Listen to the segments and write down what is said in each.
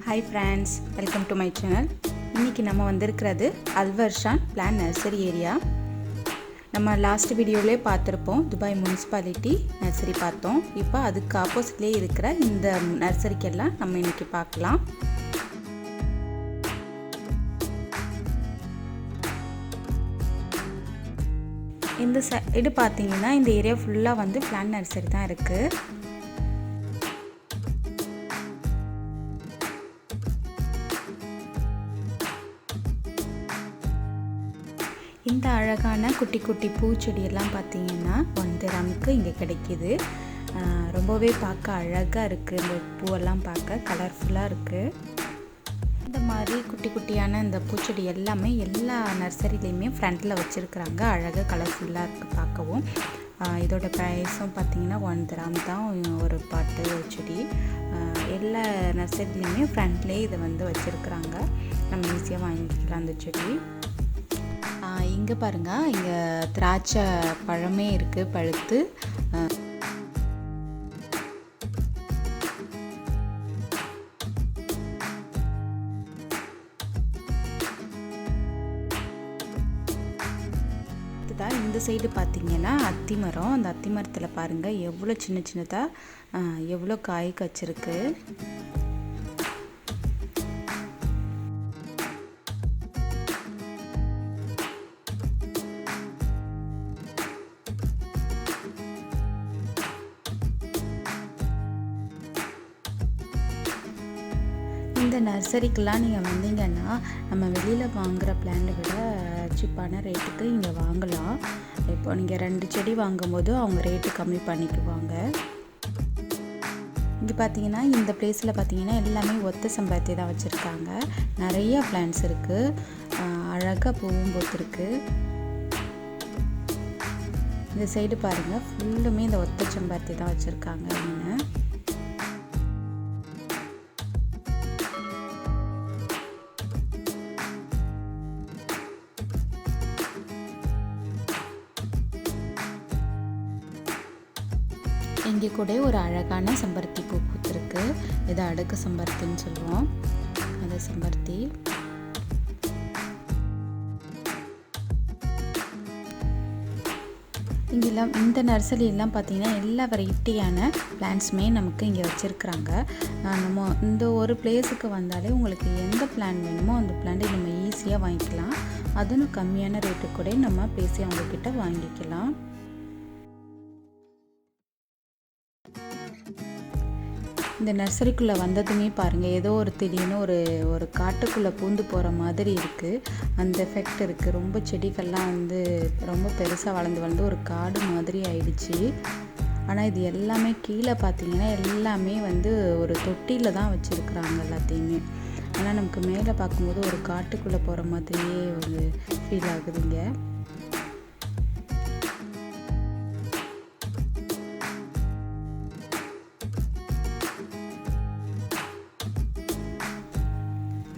Hi friends, welcome to my channel. இன்னைக்கு நம்ம வந்திருக்கிறது Warsan Plant Nursery ஏரியா. நம்ம லாஸ்ட் வீடியோவிலே பார்த்துருப்போம் துபாய் முனிசிபாலிட்டி நர்சரி பார்த்தோம். இப்போ அதுக்கு ஆப்போசிட்லேயே இருக்கிற இந்த நர்சரிக்கெல்லாம் நம்ம இன்னைக்கு பார்க்கலாம். இந்த சைடு பார்த்தீங்கன்னா இந்த ஏரியா ஃபுல்லாக வந்து பிளான்ட் நர்சரி தான் இருக்குது. இந்த அழகான குட்டி குட்டி பூச்செடியெல்லாம் பார்த்தீங்கன்னா 1 dirhamக்கு இங்கே கிடைக்கிது. ரொம்பவே பார்க்க அழகாக இருக்குது. இந்த பூவெல்லாம் பார்க்க கலர்ஃபுல்லாக இருக்குது. இந்த மாதிரி குட்டி குட்டியான இந்த பூச்செடி எல்லாமே எல்லா நர்சரிலையுமே ஃப்ரண்ட்டில் வச்சுருக்குறாங்க. அழகாக கலர்ஃபுல்லாக இருக்குது பார்க்கவும். இதோட ப்ரைஸும் பார்த்திங்கன்னா 1 dirham தான் ஒரு பாட்டு செடி. எல்லா நர்சரிலையுமே ஃப்ரண்ட்லேயே இதை வந்து வச்சுருக்குறாங்க. நம்ம ஈஸியாக வாங்கிக்கலாம் அந்த செடி. இங்கே பாருங்கள், இங்கே திராட்சை பழமே இருக்குது பழுத்து. இதுதான் இந்த சைடு பார்த்தீங்கன்னா அத்தி மரம். அந்த அத்தி மரத்தில் பாருங்கள் எவ்வளோ சின்ன சின்னதாக எவ்வளோ காய் காய்ச்சிருக்கு. இந்த நர்சரிக்கெலாம் நீங்கள் வந்தீங்கன்னா நம்ம வெளியில் வாங்குகிற பிளான்ட்டை விட சீப்பான ரேட்டுக்கு இங்கே வாங்கலாம். இப்போ நீங்கள் 2 செடி வாங்கும்போது அவங்க ரேட்டு கம்மி பண்ணிக்குவாங்க. இங்கே பார்த்தீங்கன்னா இந்த பிளேஸில் பார்த்தீங்கன்னா எல்லாமே ஒத்த செம்பருத்தி தான் வச்சுருக்காங்க. நிறைய பிளான்ட்ஸ் இருக்குது. அழகாக பூவும் பூத்துருக்கு. இந்த சைடு பாருங்கள் ஃபுல்லுமே இந்த ஒத்த செம்பருத்தி தான் வச்சுருக்காங்க. இங்கே இங்கே கூட ஒரு அழகான செம்பருத்தி பூ பூத்துருக்கு. இது அடுக்கு செம்பருத்தின்னு சொல்லுவோம். அந்த செம்பருத்தி இங்கெல்லாம் இந்த நர்சரியெல்லாம் பார்த்தீங்கன்னா எல்லா வெரைட்டியான பிளான்ட்ஸுமே நமக்கு இங்கே வச்சுருக்குறாங்க. நம்ம இந்த ஒரு பிளேஸுக்கு வந்தாலே உங்களுக்கு எந்த பிளான் வேணுமோ அந்த பிளான்ட்டை நம்ம ஈஸியாக வாங்கிக்கலாம். அதுவும் கம்மியான ரேட்டு கூட நம்ம பேசி அவங்கக்கிட்ட வாங்கிக்கலாம். இந்த நர்சரிக்குள்ளே வந்ததுமே பாருங்கள் ஏதோ ஒரு திடீர்னு ஒரு காட்டுக்குள்ளே பூந்து போகிற மாதிரி இருக்குது. அந்த எஃபெக்ட் இருக்குது. ரொம்ப செடிகள்லாம் வந்து ரொம்ப பெருசாக வளர்ந்து ஒரு காடு மாதிரி ஆயிடுச்சு. ஆனால் இது எல்லாமே கீழே பார்த்தீங்கன்னா எல்லாமே வந்து ஒரு தொட்டியில் தான் வச்சுருக்குறாங்க எல்லாத்தையுமே. ஆனால் நமக்கு மேலே பார்க்கும்போது ஒரு காட்டுக்குள்ளே போகிற மாதிரியே ஒரு ஃபீல் ஆகுதுங்க.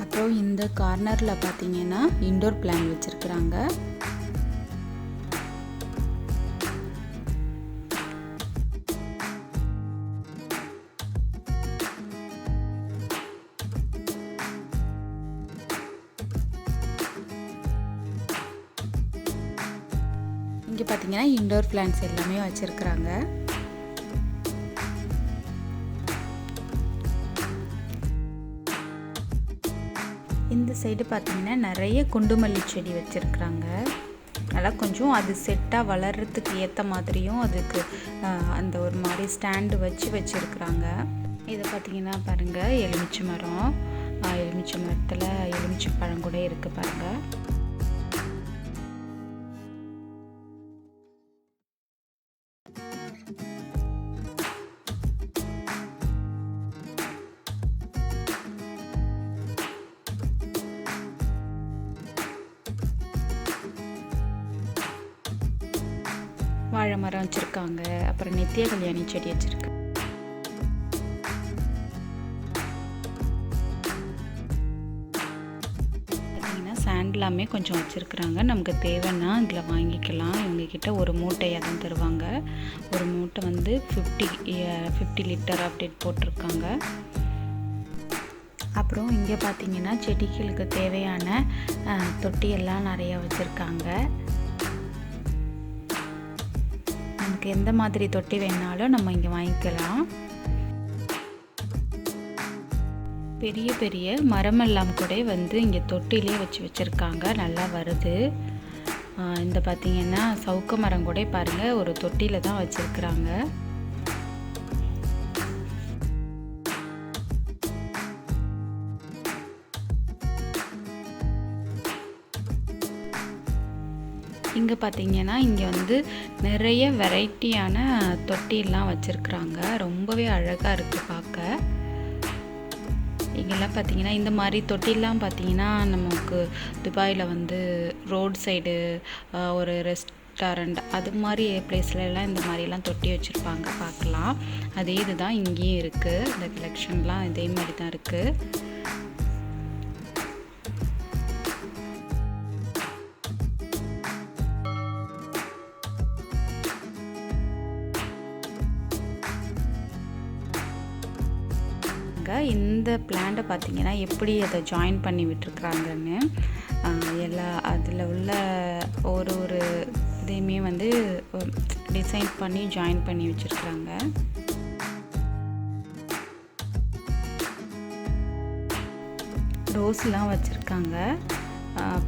அப்புறம் இந்த கார்னரில் பார்த்தீங்கன்னா இன்டோர் பிளான்ட் வச்சுருக்குறாங்க. இங்கே பார்த்தீங்கன்னா இன்டோர் பிளான்ட்ஸ் எல்லாமே வச்சுருக்குறாங்க. இந்த சைடு பார்த்தீங்கன்னா நிறைய குண்டுமல்லி செடி வச்சுருக்குறாங்க. நல்லா கொஞ்சம் அது செட்டாக வளர்கிறதுக்கு ஏற்ற மாதிரியும் அதுக்கு அந்த ஒரு மாதிரி ஸ்டாண்டு வச்சுருக்குறாங்க. இதை பார்த்தீங்கன்னா பாருங்கள் எலுமிச்சை மரம். எலுமிச்சை மரத்தில் எலுமிச்சை பழம் கூட இருக்குது பாருங்கள். வாழை மரம் வச்சுருக்காங்க. அப்புறம் நித்திய கல்யாணி செடி வச்சுருக்கு. பார்த்தீங்கன்னா சாண்ட் எல்லாமே கொஞ்சம் வச்சுருக்குறாங்க. நமக்கு தேவைன்னா இதில் வாங்கிக்கலாம். இவங்கக்கிட்ட ஒரு மூட்டையாக தான் தருவாங்க. ஒரு மூட்டை வந்து 50 லிட்டர் அப்டேட் போட்டிருக்காங்க. அப்புறம் இங்கே பார்த்தீங்கன்னா செடிகளுக்கு தேவையான தொட்டியெல்லாம் நிறைய வச்சுருக்காங்க. நமக்கு எந்த மாதிரி தொட்டி வேணாலும் நம்ம இங்கே வாங்கிக்கலாம். பெரிய பெரிய மரமெல்லாம் கூட வந்து இங்கே தொட்டிலே வச்சுருக்காங்க, நல்லா வருது. இந்த பார்த்திங்கன்னா சவுக்கு மரம் கூட பாருங்கள் ஒரு தொட்டியில் தான் வச்சுருக்குறாங்க. இங்கே பார்த்தீங்கன்னா இங்கே வந்து நிறைய வெரைட்டியான தொட்டிலாம் வச்சுருக்குறாங்க. ரொம்பவே அழகாக இருக்குது பார்க்க. இங்கெல்லாம் பார்த்தீங்கன்னா இந்த மாதிரி தொட்டிலாம் பார்த்தீங்கன்னா நமக்கு துபாயில் வந்து ரோட் சைடு ஒரு ரெஸ்டாரண்ட் அது மாதிரி பிளேஸ்லலாம் இந்த மாதிரிலாம் தொட்டி வச்சுருப்பாங்க, பார்க்கலாம். அதே இதுதான் இங்கேயும் இருக்குது. இந்த கலெக்ஷன்லாம் இதே மாதிரி தான் இருக்குது. இந்த பிளான்ட்டை பார்த்தீங்கன்னா எப்படி அதை ஜாயின் பண்ணி விட்டுருக்குறாங்கன்னு எல்லா அதில் உள்ள ஒரு இதையுமே வந்து டிசைன் பண்ணி ஜாயின் பண்ணி வச்சுருக்குறாங்க. ரோஸ்லாம் வச்சுருக்காங்க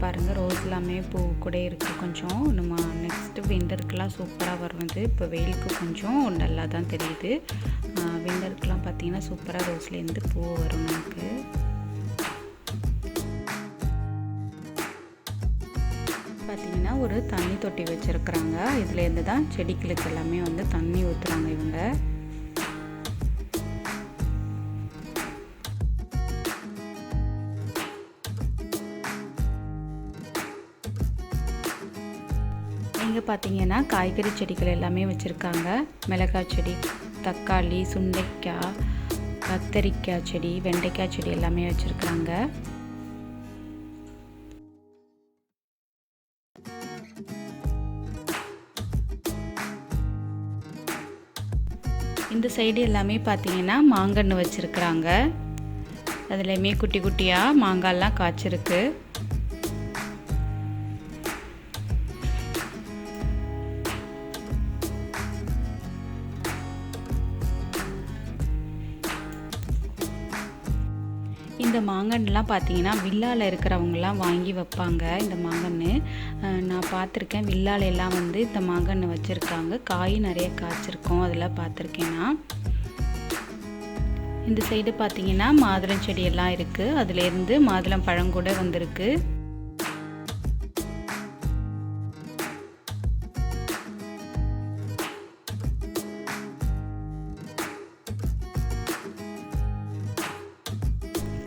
பாருங்கள். ரோஸ் எல்லாமே பூ கூட இருக்குது. கொஞ்சம் நம்ம நெக்ஸ்ட்டு விண்டருக்கெலாம் சூப்பராக வருவது. இப்போ வெயிலுக்கு கொஞ்சம் நல்லா தான் தெரியுது. விண்டருக்கெலாம் பார்த்திங்கன்னா சூப்பராக ரோஸ்லேருந்து பூ வரும் நமக்கு. பார்த்திங்கன்னா ஒரு தண்ணி தொட்டி வச்சுருக்குறாங்க. இதுலேருந்து தான் செடிகளுக்கு எல்லாமே வந்து தண்ணி ஊற்றுறாங்க இவங்க. இங்கே பார்த்தீங்கன்னா காய்கறி செடிகள் எல்லாமே வச்சுருக்காங்க. மிளகாய் செடி, தக்காளி, சுண்டைக்காய், கத்தரிக்காய் செடி, வெண்டைக்காய் செடி எல்லாமே வச்சுருக்காங்க. இந்த சைடு எல்லாமே பார்த்தீங்கன்னா மாங்கன்று வச்சுருக்குறாங்க. அதுலேயுமே குட்டி குட்டியாக மாங்காய்லாம் காய்ச்சிருக்கு. இந்த மாங்கன்னுலாம் பார்த்தீங்கன்னா வில்லாவில் இருக்கிறவங்கலாம் வாங்கி வைப்பாங்க. இந்த மாங்கன்று நான் பார்த்துருக்கேன். வில்லால எல்லாம் வந்து இந்த மாங்கன்று வச்சுருக்காங்க. காய் நிறைய காய்ச்சிருக்கோம், அதெல்லாம் பார்த்துருக்கேன்னா. இந்த சைடு பார்த்தீங்கன்னா மாதுளம் செடியெல்லாம் இருக்குது. அதுலேருந்து மாதுளம் பழம் கூட வந்திருக்கு.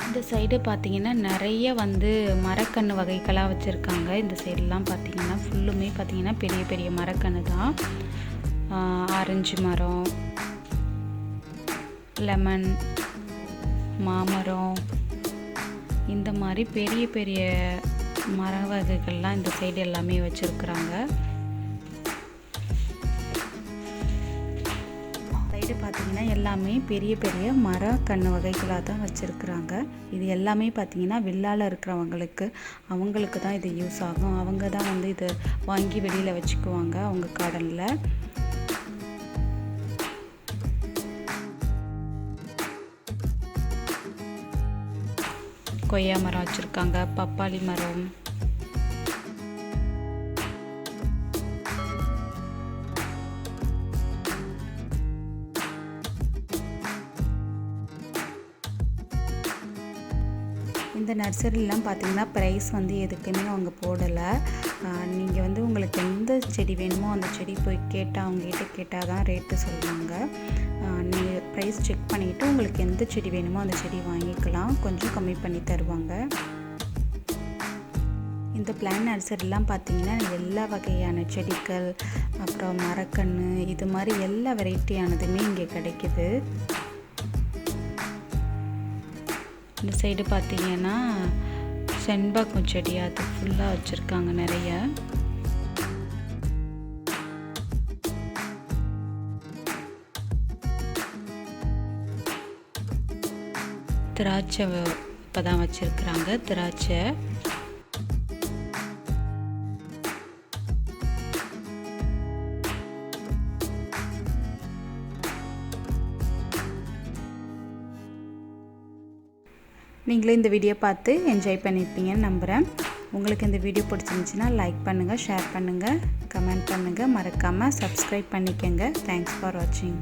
இந்த சைடு பார்த்தீங்கன்னா நிறைய வந்து மரக்கன்று வகைகளாக வச்சுருக்காங்க. இந்த சைடெலாம் பார்த்தீங்கன்னா ஃபுல்லுமே பார்த்தீங்கன்னா பெரிய பெரிய மரக்கன்று தான். ஆரஞ்சு மரம், லெமன், மாமரம், இந்த மாதிரி பெரிய பெரிய மர வகைகள்லாம் இந்த சைடு எல்லாமே வச்சுருக்குறாங்க. பார்த்தீங்கன்னா எல்லாமே பெரிய பெரிய மர கன்று வகைகளாக தான் வச்சுருக்குறாங்க. இது எல்லாமே பார்த்தீங்கன்னா வில்லால இருக்கிறவங்களுக்கு அவங்களுக்கு தான் இது யூஸ் ஆகும். அவங்க தான் வந்து இதை வாங்கி வெளியில் வச்சுக்குவாங்க அவங்க கார்டனில். கொய்யா மரம் வச்சுருக்காங்க, பப்பாளி மரம், இந்த நர்சரிலாம் பார்த்தீங்கன்னா ப்ரைஸ் வந்து எதுக்குமே அவங்க போடலை. நீங்கள் வந்து உங்களுக்கு எந்த செடி வேணுமோ அந்த செடி போய் கேட்டால் அவங்ககிட்ட கேட்டால் தான் ரேட்டு சொல்லுவாங்க. நீங்கள் ப்ரைஸ் செக் பண்ணிவிட்டு உங்களுக்கு எந்த செடி வேணுமோ அந்த செடி வாங்கிக்கலாம், கொஞ்சம் கம்மி பண்ணி தருவாங்க. இந்த பிளான் நர்சரிலாம் பார்த்தீங்கன்னா எல்லா வகையான செடிகள், அப்புறம் மரக்கன்று, இது மாதிரி எல்லா வெரைட்டியானதுமே இங்கே கிடைக்கிது. இந்த சைடு பார்த்தீங்கன்னா செண்பகம் செடி அது ஃபுல்லாக வச்சுருக்காங்க நிறைய. திராட்சை இப்போ தான் வச்சுருக்குறாங்க திராட்சை. நீங்களும் இந்த வீடியோ பார்த்து என்ஜாய் பண்ணியிருப்பீங்கன்னு நம்புகிறேன். உங்களுக்கு இந்த வீடியோ பிடிச்சிருந்துச்சுன்னா லைக் பண்ணுங்கள், ஷேர் பண்ணுங்கள், கமெண்ட் பண்ணுங்கள், மறக்காமல் சப்ஸ்கிரைப் பண்ணிக்கோங்க. தேங்க்ஸ் ஃபார் வாட்சிங்.